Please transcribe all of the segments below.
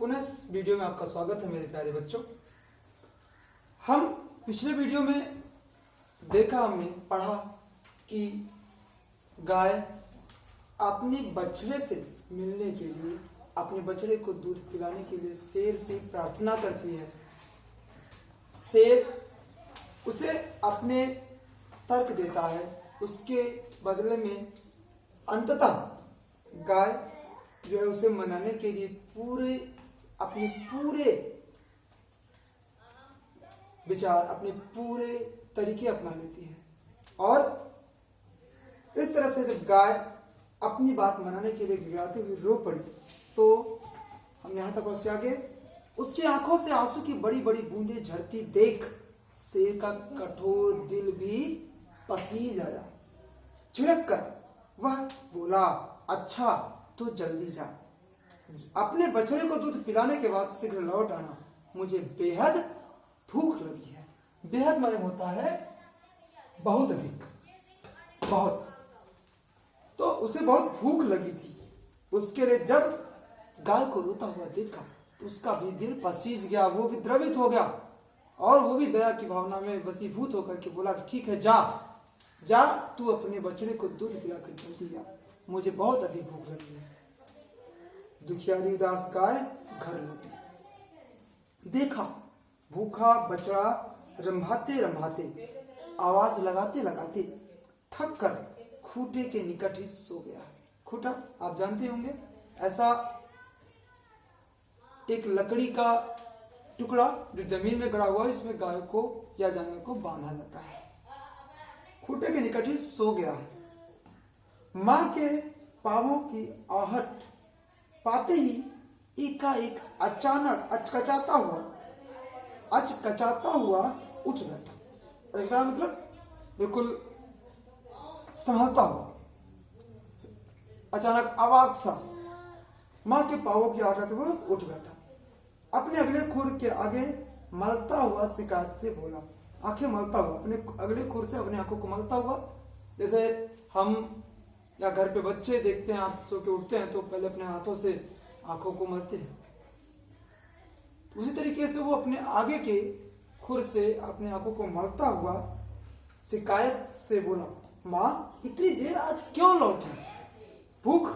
पुनः इस वीडियो में आपका स्वागत है मेरे प्यारे बच्चों। हम पिछले वीडियो में हमने पढ़ा कि गाय अपने बछड़े से मिलने के लिए, अपने बछड़े को दूध पिलाने के लिए शेर से प्रार्थना करती है। शेर उसे अपने तर्क देता है, उसके बदले में अंततः गाय जो है उसे मनाने के लिए अपने पूरे विचार, अपने पूरे तरीके अपना लेती है। और इस तरह से जब गाय अपनी बात मनाने के लिए गिड़गिड़ाती हुई रो पड़ी तो हम यहां तक पहुंचे। आगे उसकी आंखों से आंसू की बड़ी बड़ी बूंदें झरती देख शेर का कठोर दिल भी पसीज आया। झिड़क कर वह बोला, अच्छा तो जल्दी जा, अपने बछड़े को दूध पिलाने के बाद शीघ्र लौट आना, मुझे बेहद भूख लगी है। बेहद माने होता है बहुत अधिक, बहुत। तो उसे बहुत भूख लगी थी। उसके लिए जब गाय को रोता हुआ देखा तो उसका भी दिल पसीज गया, वो भी द्रवित हो गया और वो भी दया की भावना में वशीभूत होकर के बोला कि ठीक है, जा तू अपने बछड़े को दूध पिलाकर जल्दी आ, मुझे बहुत अधिक भूख लगी है। दुखियारी उदास गाय घर लौटी। देखा भूखा बछड़ा रंभाते रंभाते, आवाज लगाते लगाते थक कर खूंटे के निकट ही सो गया। खूंटा आप जानते होंगे, ऐसा एक लकड़ी का टुकड़ा जो जमीन में गड़ा हुआ है, इसमें गाय को या जानवर को बांधा जाता है। खूंटे के निकट ही सो गया। मां के पांवों की आहट पाते ही एकाएक अचानक अचकचाता हुआ उठ बैठा। इसका मतलब बिल्कुल संभलता हुआ, अचानक अवाक सा मां के पांवों की आहट हुए उठ बैठा। अपने अगले खुर के आगे मलता हुआ शिकायत से बोला, आंखें मलता हुआ, अपने अगले खुर से अपने आंखों को मलता हुआ। जैसे हम या घर पे बच्चे देखते हैं, आप सो के उठते हैं तो पहले अपने हाथों से आंखों को मलते हैं, उसी तरीके से वो अपने आगे के खुर से अपने आंखों को मलता हुआ शिकायत से बोला, मां इतनी देर आज क्यों लौटी? भूख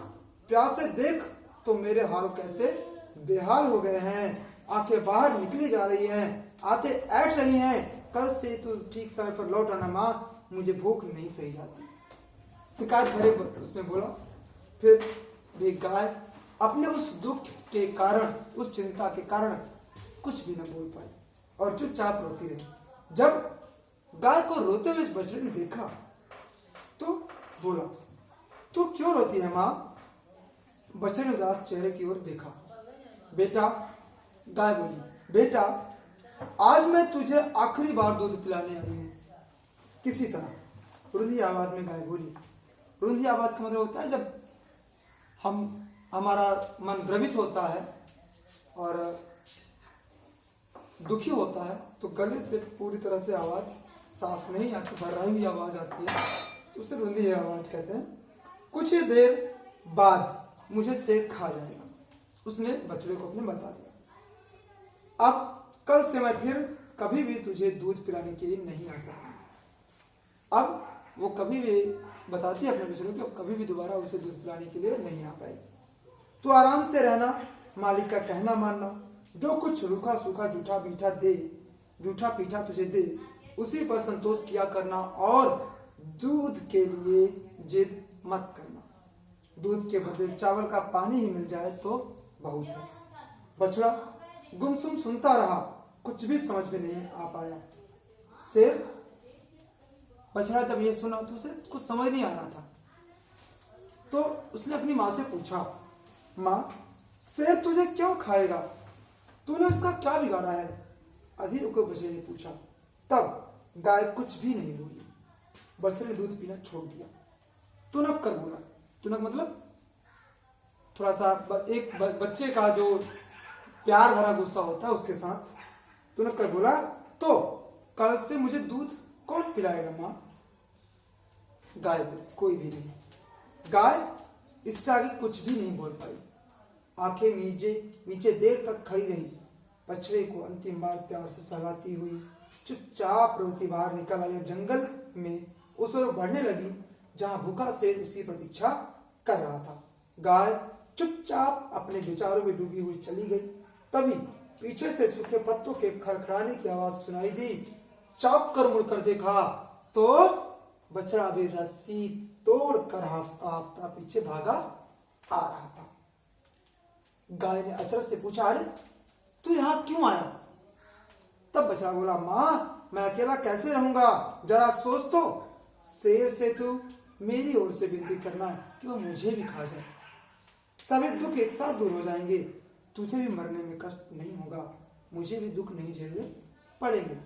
प्यास से देख तो मेरे हाल कैसे बेहाल हो गए हैं। आंखें बाहर निकली जा रही हैं, आते ऐठ रही हैं। कल से तू ठीक समय पर लौट आना मां, मुझे भूख नहीं सही जाती। शिकायत भरे उसमें बोला। फिर भी गाय अपने उस दुख के कारण, उस चिंता के कारण कुछ भी न बोल पाई और चुपचाप रोती रही। जब गाय को रोते हुए इस बछड़े ने देखा तो बोला, तू क्यों रोती है मां? बछड़े ने उदास चेहरे की ओर देखा। बेटा, गाय बोली, बेटा आज मैं तुझे आखिरी बार दूध पिलाने आई हूं, किसी तरह। रुंधी आवाज में गाय बोली। रुंधी आवाज का मतलब होता है जब हमारा मन द्रवित होता है और दुखी होता है तो गले से पूरी तरह से आवाज साफ नहीं आती, भर्राई हुई आवाज आती है, तो उसे रुंधी आवाज कहते हैं। कुछ ही देर बाद मुझे शेर खा जाएगा, उसने बछड़े को अपने बता दिया। अब कल से मैं फिर कभी भी तुझे दूध पिलाने के लिए नहीं आ सकता। अब वो कभी भी बताती है अपने बछड़े को, कभी भी दोबारा उसे दूध पिलाने के लिए नहीं आ पाएगी। तो आराम से रहना, मालिक का कहना मानना, जो कुछ रूखा सूखा जूठा पीठा तुझे दे उसी पर संतोष किया करना और दूध के लिए जिद मत करना। दूध के बदले चावल का पानी ही मिल जाए तो बहुत है। बछड़ा गुमसुम सुनता रहा, कुछ भी समझ में नहीं आ पाया। बछड़ा जब ये सुना तो उसे कुछ समझ नहीं आ रहा था, तो उसने अपनी माँ से पूछा, माँ शेर तुझे क्यों खाएगा? तूने उसका क्या बिगाड़ा है? अधीर को बछड़े ने पूछा। तब गाय कुछ भी नहीं बोली। बछड़े ने दूध पीना छोड़ दिया। तुनक कर बोला। तुनक मतलब थोड़ा सा एक बच्चे का जो प्यार भरा गुस्सा होता है उसके साथ। तुनक कर बोला, तो कल से मुझे दूध कौन पिलाएगा मां? गाय बोली, कोई भी नहीं। गाय इससे आगे कुछ भी नहीं बोल पाई। आंखें नीचे नीचे देर तक खड़ी रही। बछड़े को अंतिम बार प्यार से सहलाती हुई चुपचाप रोती बाहर निकल आई और जंगल में उस ओर बढ़ने लगी जहां भूखा शेर उसकी प्रतीक्षा कर रहा था। गाय चुपचाप अपने विचारों में डूबी हुई चली गई। तभी पीछे से सूखे पत्तों के खड़खड़ाने की आवाज सुनाई दी। चौंक कर मुड़कर देखा तो बछड़ा भी रस्सी तोड़कर आपता पीछे भागा आ रहा था। गाय ने अचरज से पूछा, अरे तू यहां क्यों आया? तब बछड़ा बोला, माँ मैं अकेला कैसे रहूंगा, जरा सोच तो। शेर से तू मेरी ओर से विनती करना कि वो मुझे भी खा जाए, सभी दुख एक साथ दूर हो जाएंगे। तुझे भी मरने में कष्ट नहीं होगा, मुझे भी दुख नहीं झेलने पड़ेंगे।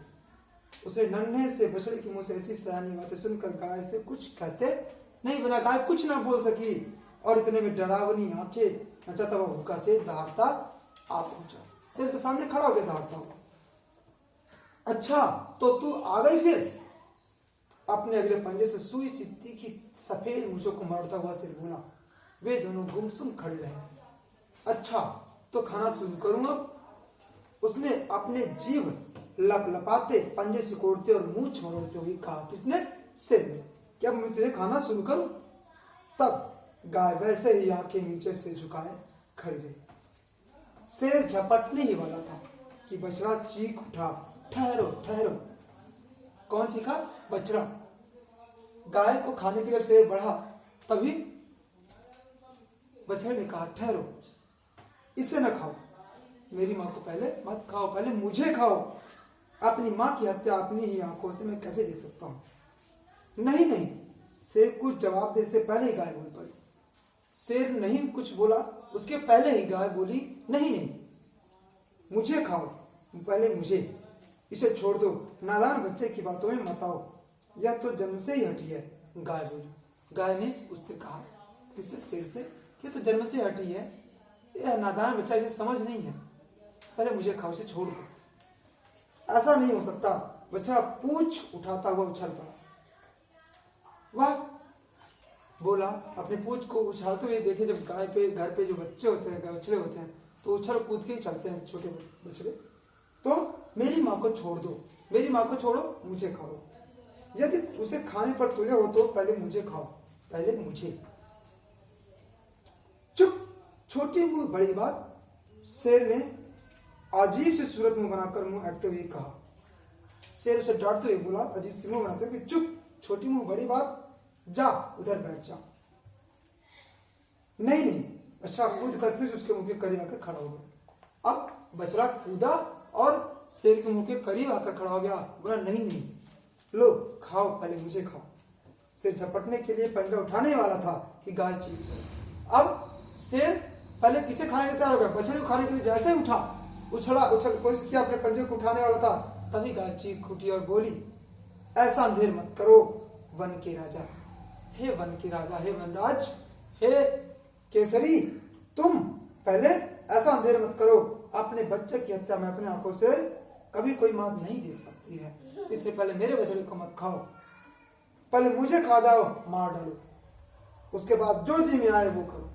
उसे नन्हे से बछड़े के मुंह से ऐसी सयानी बातें सुनकर गाय से कुछ कहते नहीं बना। गाय कुछ ना बोल सकी और इतने में डरावनी आंखें नचाता हुआ भूखा से दहाड़ता आ पहुंचा। शेर के सामने खड़ा हो गया दहाड़ता हुआ। अच्छा तो तू आ गई फिर? अपने अगले पंजे से सुई सी तीखी सफेद मूंछों को मरोड़ता हुआ शेर बोला। वे दोनों गुमसुम खड़े रहे। अच्छा तो खाना शुरू करूंगा। उसने अपने जीभ लपलपाते पंजे सिकोड़ते और मूंछ मरोड़ते हुए कहा। किसने? शेर ने। क्या मैं तुझे खाना शुरू करूं? तब गाय वैसे ही आंखें नीचे से झुकाए खड़ी रही। शेर झपटने ही वाला था कि बछड़ा चीख उठा, ठहरो ठहरो। कौन चीखा? बछड़ा। गाय को खाने की तरफ शेर बढ़ा, तभी बछड़े ने कहा, ठहरो, इसे न खाओ, मेरी माँ को पहले मत खाओ, पहले मुझे खाओ। अपनी माँ की हत्या अपनी ही आंखों से मैं कैसे देख सकता हूँ? नहीं नहीं, शेर कुछ जवाब दे से पहले ही गाय बोल पड़ी। शेर नहीं कुछ बोला, उसके पहले ही गाय बोली, नहीं नहीं, मुझे खाओ, पहले मुझे, इसे छोड़ दो, नादान बच्चे की बातों में मत आओ, यह तो जन्म से ही हटी है। गाय बोली। गाय ने उससे कहा, किससे? शेर से, कि तो जन्म से हटी है, यह नादान बच्चा, इसे समझ नहीं है, पहले मुझे खाओ, इसे छोड़ दो। ऐसा नहीं हो सकता। बच्चा पूंछ उठाता हुआ उछल पड़ा। वाह, बोला। अपने पूंछ को उछालते हुए देखे, जब गाय पे घर पे जो बच्चे होते हैं, बछड़े होते हैं, तो उछल कूद के ही चलते हैं छोटे बछड़े। तो मेरी माँ को छोड़ दो, मेरी माँ को छोड़ो, मुझे खाओ। यदि उसे खाने पर तुले हो तो पहले मुझे खाओ, पहले मुझे। चुप, छोटी मुंह बड़ी बात। शेर ने अजीब सी सूरत मुंह बनाकर मुंह अटते हुए कहा। शेर उसे डांटते हुए बोला, अजीब सी मुंह बनाते हुए, चुप, छोटी मुंह बड़ी बात, जा उधर बैठ जा। नहीं नहीं, बछड़ा कूद कर फिर उसके मुंह के करीब आकर खड़ा हो गया। अब बछड़ा कूदा और शेर के मुंह के करीब आकर खड़ा हो गया। बोला, नहीं नहीं, लो खाओ, पहले मुझे खाओ। शेर झपटने के लिए पंजा उठाने वाला था कि गाय चीख गई। अब शेर पहले किसे खाने के तैयार हो गया? बछड़े को खाने के लिए जैसे ही उठा, उछल कोशिश किया, अपने पंजे को उठाने वाला था, तभी गाय चीख उठी और बोली, ऐसा अंधेर मत करो वन के राजा, हे वन के राजा, हे वनराज, हे केसरी, तुम पहले ऐसा अंधेर मत करो। अपने बच्चे की हत्या मैं अपने आंखों से कभी कोई मां नहीं देख सकती है, इससे पहले मेरे बछड़े को मत खाओ, पहले मुझे खा जाओ, मार डालो, उसके बाद जो जी में आए वो करो।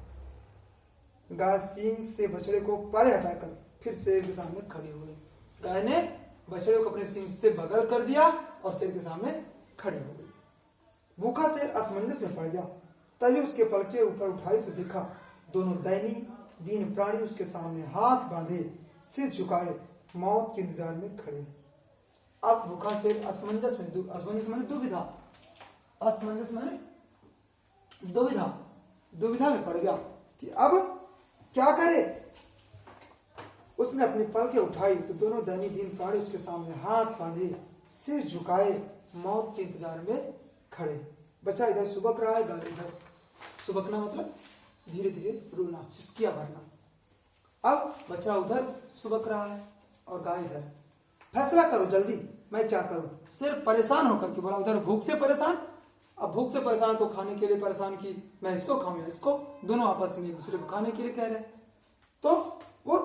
गाय सींग से बछड़े को परे हटाकर फिर शेर के सामने खड़ी हो गई। गाय ने बछड़े को अपने सींग से बगल कर दिया और शेर के सामने खड़ी हो गई। भूखा शेर असमंजस में पड़ गया। तभी उसके पलके ऊपर उठाई तो देखा दोनों दीन प्राणी उसके सामने हाथ बांधे, सिर झुकाए, मौत के इंतजार में खड़े। अब भूखा शेर असमंजस माने दुविधा में पड़ गया कि अब क्या करे। उसने अपनी पलके उठाई तो दोनों दीन प्राणी उसके सामने हाथ बांधे, सिर झुकाए, मौत के इंतजार में खड़े। बच्चा इधर सुबक रहा है, गाय इधर। सुबकना मतलब धीरे धीरे रोना, सिसकिया भरना। अब बच्चा उधर सुबक रहा है और गाय इधर। फैसला करो जल्दी, मैं क्या करूं? सिर्फ परेशान होकर के बोला। उधर भूख से परेशान, अब भूख से परेशान तो खाने के लिए परेशान की, मैं इसको खाऊं या इसको, दोनों आपस में एक दूसरे को खाने के लिए कह रहे। तो वो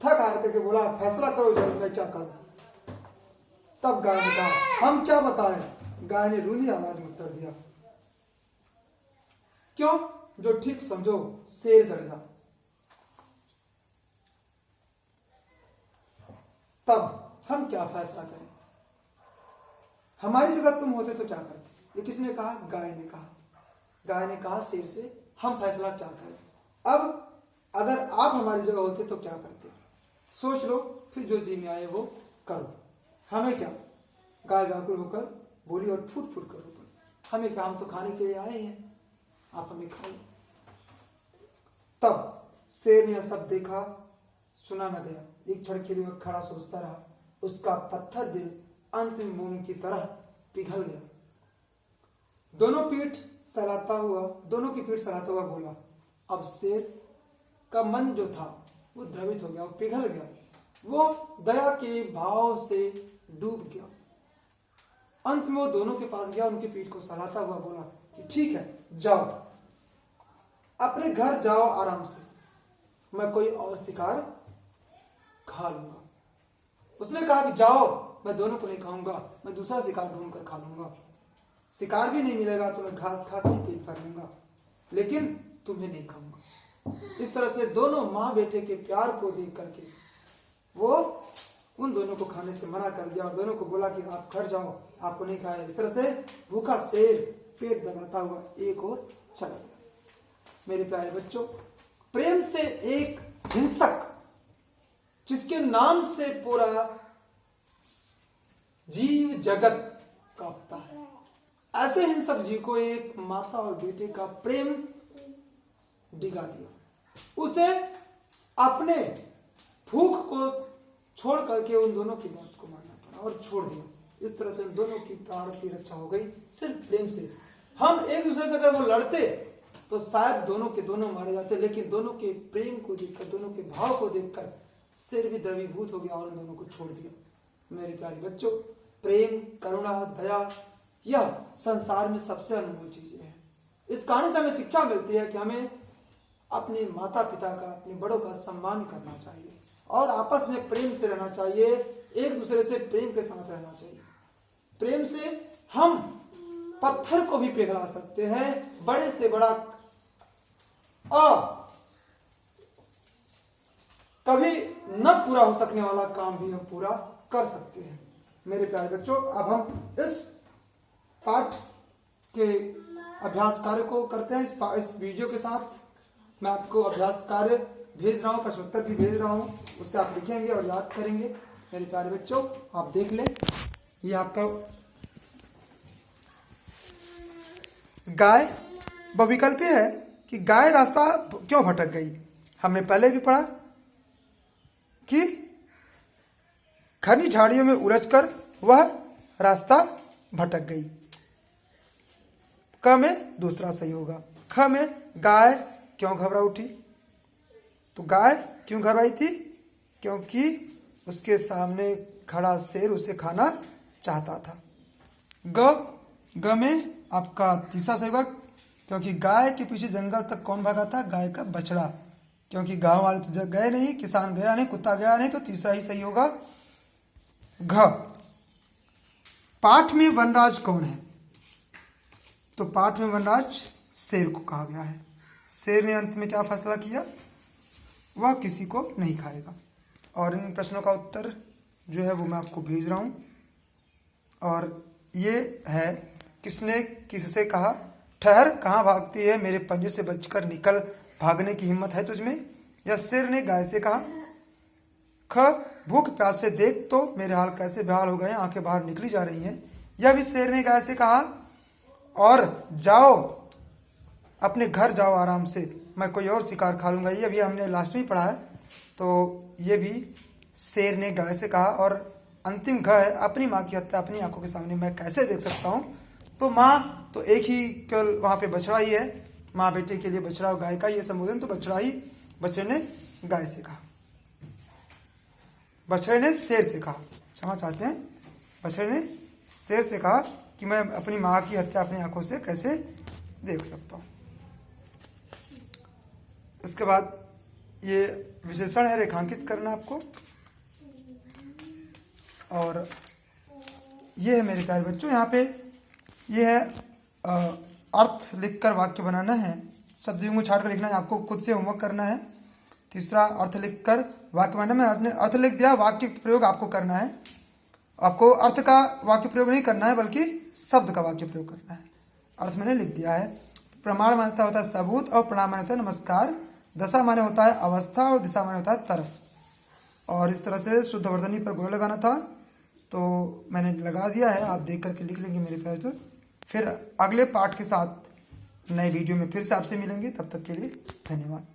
थक हार करके बोला, फैसला करो जल्दी, मैं क्या करूं? तब गाय ने कहा, हम क्या बताएं? गाय ने रूंधी आवाज में उत्तर दिया, क्यों? जो ठीक समझो, शेर गर्जा। तब हम क्या फैसला करें? हमारी जगह तुम होते तो क्या करते? ये किसने कहा? गाय ने कहा। गाय ने कहा शेर से, हम फैसला क्या करें? अब अगर आप हमारी जगह होते तो क्या करते? सोच लो, फिर जो जी में आए वो करो। हमें क्या? गाय व्याकुल होकर बोली और फुट फुट कर रो पड़ी, हमें क्या, हम तो खाने के लिए आए हैं, आप हमें खाओ। तब शेर ने यह सब देखा सुना न गया, एक क्षण के लिए वह खड़ा सोचता रहा। उसका पत्थर दिल अंतिम मोम की तरह पिघल गया। दोनों की पीठ सहलाता हुआ बोला। अब शेर का मन जो था वो द्रवित हो गया, वो पिघल गया, वो दया के भाव से डूब गया। अंत में वो दोनों के पास गया, उनकी पीठ को सहलाता हुआ बोला कि ठीक है, जाओ अपने घर जाओ आराम से, मैं कोई और शिकार खा लूंगा। उसने कहा कि जाओ, मैं दोनों को नहीं खाऊंगा, मैं दूसरा शिकार ढूंढ कर खा लूंगा। शिकार भी नहीं मिलेगा तो मैं घास खा कर पेट भर लूंगा, लेकिन तुम्हें नहीं खाऊंगा। इस तरह से दोनों माँ बेटे के प्यार को देख करके वो उन दोनों को खाने से मना कर दिया और दोनों को बोला कि आप घर जाओ, आपको नहीं खाया। इस तरह से भूखा शेर पेट दबाता हुआ एक और चला गया। मेरे प्यारे बच्चों, प्रेम से एक हिंसक जिसके नाम से पूरा जीव जगत कांपता है, ऐसे हिंसक जीव को एक माता और बेटे का प्रेम डिगा दिया। उसे अपने भूख को छोड़ करके उन दोनों की मौत को मारना पड़ा और छोड़ दिया। इस तरह से उन दोनों की प्राण की रक्षा हो गई सिर्फ प्रेम से। हम एक दूसरे से अगर वो लड़ते तो शायद दोनों के दोनों मारे जाते, लेकिन दोनों के प्रेम को देखकर, दोनों के भाव को देखकर सिर भी द्रवीभूत हो गया और उन दोनों को छोड़ दिया। मेरे प्यारे बच्चों, प्रेम, करुणा, दया, यह संसार में सबसे अनमोल चीजें हैं। इस कहानी से हमें शिक्षा मिलती है कि हमें अपने माता पिता का, अपने बड़ों का सम्मान करना चाहिए और आपस में प्रेम से रहना चाहिए, एक दूसरे से प्रेम के साथ रहना चाहिए। प्रेम से हम पत्थर को भी पिघला सकते हैं, बड़े से बड़ा कभी न पूरा हो सकने वाला काम भी हम पूरा कर सकते हैं। मेरे प्यारे बच्चों, अब हम इस पाठ के अभ्यास कार्य को करते हैं। इस वीडियो के साथ मैं आपको अभ्यास कार्य भेज रहा हूं, प्रश्नोत्तर भी भेज रहा हूं, उससे आप लिखेंगे और याद करेंगे। मेरे प्यारे बच्चों, आप देख लें, ये आपका गाय बहुविकल्पी है कि गाय रास्ता क्यों भटक गई। हमने पहले भी पढ़ा कि घनी झाड़ियों में उलझकर वह रास्ता भटक गई। क में दूसरा सही होगा। ख में गाय क्यों घबरा उठी, तो गाय क्यों घबराई थी? क्योंकि उसके सामने खड़ा शेर उसे खाना चाहता था। ग में आपका तीसरा सही होगा, क्योंकि गाय के पीछे जंगल तक कौन भागा था? गाय का बछड़ा, क्योंकि गांव वाले तो गए नहीं, किसान गया नहीं, कुत्ता गया नहीं, तो तीसरा ही सही होगा घ। पाठ में वनराज कौन है? तो पाठ में वनराज शेर को कहा गया है। शेर ने अंत में क्या फैसला किया? वह किसी को नहीं खाएगा। और इन प्रश्नों का उत्तर जो है वो मैं आपको भेज रहा हूं। और ये है, किसने किससे कहा? ठहर, कहाँ भागती है, मेरे पंजे से बचकर निकल, भागने की हिम्मत है तुझमें? या शेर ने गाय से कहा। ख, भूख प्यास से देख तो मेरे हाल कैसे बेहाल हो गए, आंखें बाहर निकली जा रही हैं। यह भी शेर ने गाय से कहा। और जाओ अपने घर जाओ आराम से, मैं कोई और शिकार खा लूंगा, ये अभी हमने लास्ट में पढ़ा है। तो ये भी शेर ने गाय से कहा। और अंतिम घ है, अपनी माँ की हत्या अपनी आंखों के सामने मैं कैसे देख सकता हूँ। तो माँ तो एक ही केवल वहाँ पे बछड़ा ही है, माँ बेटे के लिए बछड़ा और गाय का ये संबोधन, तो बछड़े ने गाय से कहा, बछड़े ने शेर से कहा, क्षमा चाहते हैं, बछड़े ने शेर से कहा कि मैं अपनी माँ की हत्या अपनी आंखों से कैसे देख सकता हूँ। इसके बाद ये विशेषण है, रेखांकित करना आपको। और ये है मेरे प्यारे बच्चों, यहाँ पे ये है अर्थ लिखकर वाक्य बनाना है, शब्दों को छाट कर लिखना है, आपको खुद से होमवर्क करना है। तीसरा अर्थ लिखकर वाक्य बनाना। मैंने अर्थ लिख दिया, वाक्य प्रयोग आपको करना है। आपको अर्थ का वाक्य प्रयोग नहीं करना है बल्कि शब्द का वाक्य प्रयोग करना है। अर्थ मैंने लिख दिया है। प्रमाण मान्यता होता है सबूत और प्रणाम माने होता है नमस्कार। दशा माने होता है अवस्था और दिशा माने होता है तरफ। और इस तरह से शुद्ध वर्तनी पर गोला लगाना था, तो मैंने लगा दिया है। आप देख करके लिख लेंगे मेरे पास। तो फिर अगले पार्ट के साथ नए वीडियो में फिर से आपसे मिलेंगे। तब तक के लिए धन्यवाद।